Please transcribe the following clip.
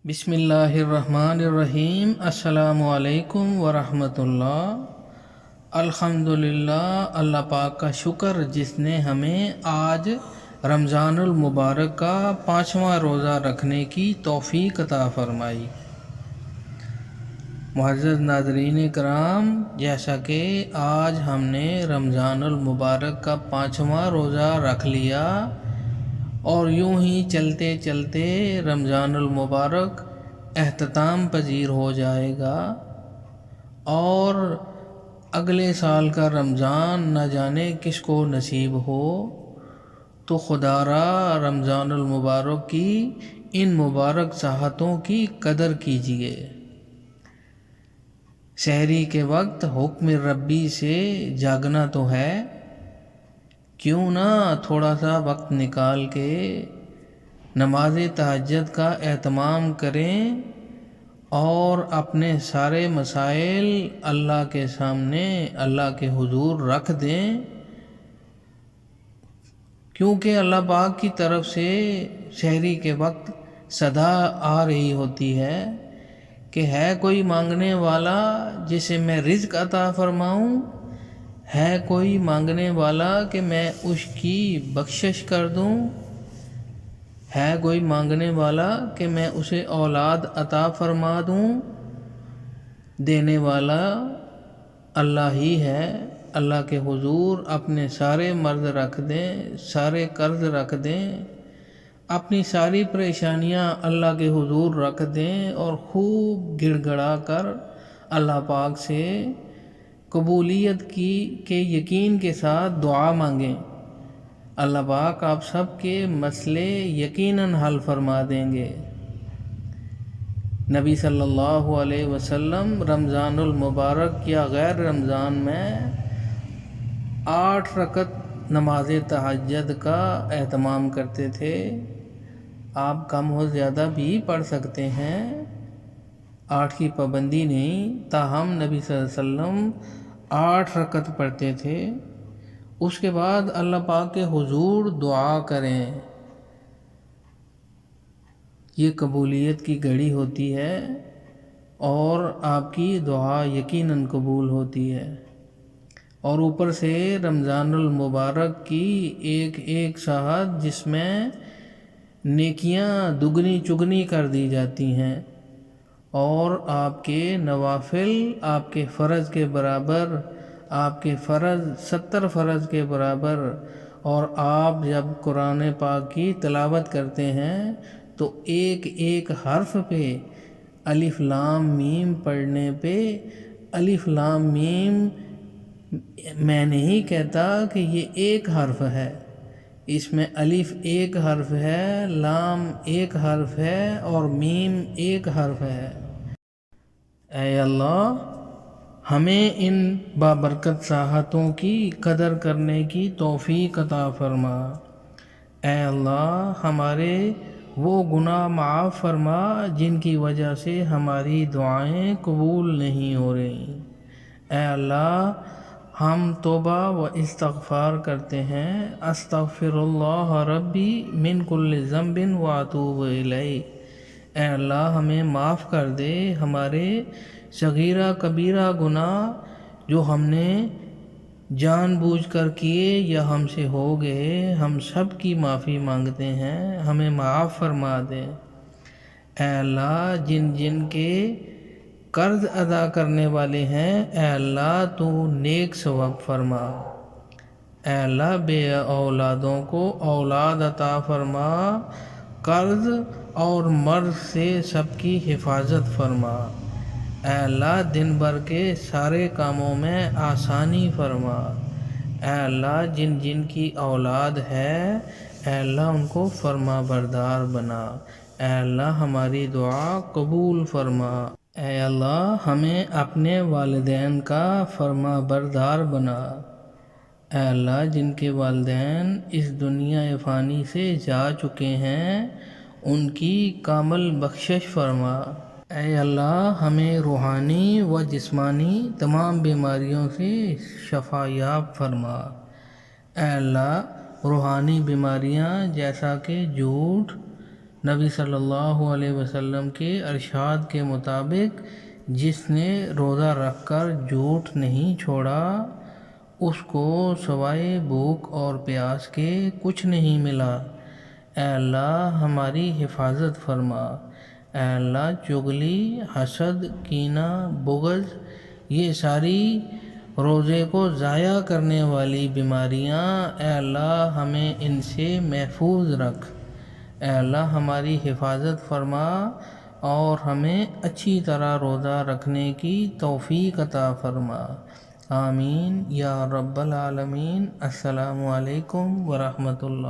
بسم اللہ الرحمن الرحیم۔ السلام علیکم ورحمۃ اللہ۔ الحمدللہ، اللہ پاک کا شکر جس نے ہمیں آج رمضان المبارک کا 5واں روزہ رکھنے کی توفیق عطا فرمائی۔ معزز ناظرین کرام، جیسا کہ آج ہم نے رمضان المبارک کا 5واں روزہ رکھ لیا اور یوں ہی چلتے چلتے رمضان المبارک اختتام پذیر ہو جائے گا اور اگلے سال کا رمضان نہ جانے کس کو نصیب ہو، تو خدا را رمضان المبارک کی ان مبارک ساعتوں کی قدر کیجیے۔ سحری کے وقت حکم ربی سے جاگنا تو ہے، کیوں نہ تھوڑا سا وقت نکال کے نماز تہجد کا اہتمام کریں اور اپنے سارے مسائل اللہ کے سامنے، اللہ کے حضور رکھ دیں، کیونکہ اللہ پاک کی طرف سے سحری کے وقت صدا آ رہی ہوتی ہے کہ ہے کوئی مانگنے والا جسے میں رزق عطا فرماؤں، ہے کوئی مانگنے والا کہ میں اس کی بخشش کر دوں، ہے کوئی مانگنے والا کہ میں اسے اولاد عطا فرما دوں۔ دینے والا اللہ ہی ہے۔ اللہ کے حضور اپنے سارے مرض رکھ دیں، سارے قرض رکھ دیں، اپنی ساری پریشانیاں اللہ کے حضور رکھ دیں اور خوب گڑ گڑا کر اللہ پاک سے قبولیت کے یقین کے ساتھ دعا مانگیں۔ اللہ پاک آپ سب کے مسئلے یقیناً حل فرما دیں گے۔ نبی صلی اللہ علیہ وسلم رمضان المبارک یا غیر رمضان میں 8 رکعت نماز تہجد کا اہتمام کرتے تھے۔ آپ کم و زیادہ بھی پڑھ سکتے ہیں، 8 کی پابندی نہیں، تاہم نبی صلی اللہ علیہ وسلم 8 رکعت پڑھتے تھے۔ اس کے بعد اللہ پاک کے حضور دعا کریں، یہ قبولیت کی گھڑی ہوتی ہے اور آپ کی دعا یقیناً قبول ہوتی ہے۔ اور اوپر سے رمضان المبارک کی ایک ساعت جس میں نیکیاں دگنی چگنی کر دی جاتی ہیں اور آپ کے نوافل آپ کے فرض کے برابر، آپ کے فرض 70 فرض کے برابر، اور آپ جب قرآن پاک کی تلاوت کرتے ہیں تو ایک حرف پہ الف لام میم پڑھنے پہ، الف لام میم میں نہیں کہتا کہ یہ ایک حرف ہے، اس میں الف ایک حرف ہے، لام ایک حرف ہے اور میم ایک حرف ہے۔ اے اللہ، ہمیں ان بابرکت ساعتوں کی قدر کرنے کی توفیق عطا فرما۔ اے اللہ، ہمارے وہ گناہ معاف فرما جن کی وجہ سے ہماری دعائیں قبول نہیں ہو رہی۔ اے اللہ، ہم توبہ و استغفار کرتے ہیں، استغفر اللہ ربی من کل ذنب و اتوب الیہ۔ اے اللہ، ہمیں معاف کر دے ہمارے صغیرہ کبیرہ گناہ جو ہم نے جان بوجھ کر کیے یا ہم سے ہو گئے، ہم سب کی معافی مانگتے ہیں، ہمیں معاف فرما دے۔ اے اللہ، جن جن کے قرض ادا کرنے والے ہیں، اے اللہ تو نیک ثواب فرما۔ اے اللہ، بے اولادوں کو اولاد عطا فرما، قرض اور مرض سے سب کی حفاظت فرما۔ اے اللہ، دن بھر کے سارے کاموں میں آسانی فرما۔ اے اللہ، جن جن کی اولاد ہے، اے اللہ ان کو فرما بردار بنا۔ اے اللہ، ہماری دعا قبول فرما۔ اے اللہ، ہمیں اپنے والدین کا فرما بردار بنا۔ اے اللہ، جن کے والدین اس دنیا فانی سے جا چکے ہیں، ان کی کامل بخشش فرما۔ اے اللہ، ہمیں روحانی و جسمانی تمام بیماریوں سے شفا یاب فرما۔ اے اللہ، روحانی بیماریاں جیسا کہ جھوٹ، نبی صلی اللہ علیہ وسلم کے ارشاد کے مطابق جس نے روزہ رکھ کر جھوٹ نہیں چھوڑا اس کو سوائے بھوک اور پیاس کے کچھ نہیں ملا۔ اے اللہ ہماری حفاظت فرما۔ اے اللہ چغلی، حسد، کینہ، بغض، یہ ساری روزے کو ضائع کرنے والی بیماریاں، اے اللہ ہمیں ان سے محفوظ رکھ۔ اے اللہ ہماری حفاظت فرما اور ہمیں اچھی طرح روزہ رکھنے کی توفیق عطا فرما۔ آمین یا رب العالمین۔ السلام علیکم ورحمۃ اللہ۔